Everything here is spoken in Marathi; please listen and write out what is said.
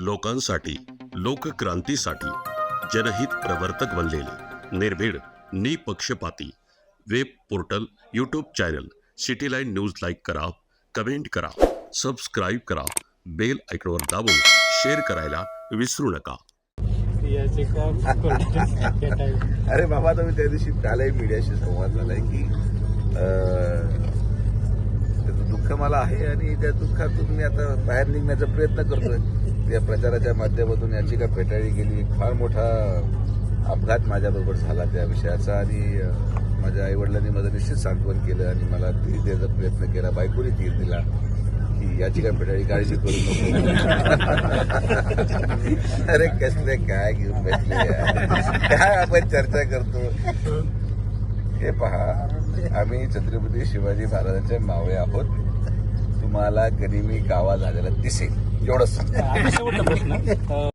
लोकांसाठी, लोकक्रांतीसाठी जनहित प्रवर्तक बनलेले निर्भीड, निपक्षपाती web portal, YouTube channel city line news like करा, कमेंट करा, सबस्क्राईब करा, बेल आयकॉनवर दाबून शेअर करायला विसरू नका. अरे बाबा, आता मी त्या दिवशी कालही मीडियाशी संवाद झालाय की त्याचं दुःख मला आहे आणि त्या दुःखातून मी आता बाहेर निघण्याचा प्रयत्न करतोय. त्या प्रचाराच्या माध्यमातून याची का फेटाळली गेली. एक फार मोठा अपघात माझ्याबरोबर झाला त्या विषयाचा आणि माझ्या आईवडिलांनी माझं निश्चित सांत्वन केलं आणि मला धीर द्यायचा प्रयत्न केला. बायकोनी धीर दिला की याची काय फेटाळी, काळजी करू नको. अरे कसले काय घेऊन बसले, काय आपण चर्चा करतो. हे पहा, आम्ही छत्रपती शिवाजी महाराजांचे मावळे आहोत. तुम्हाला गनिमी कावा झालेला दिसेल एवढंच सांगतो.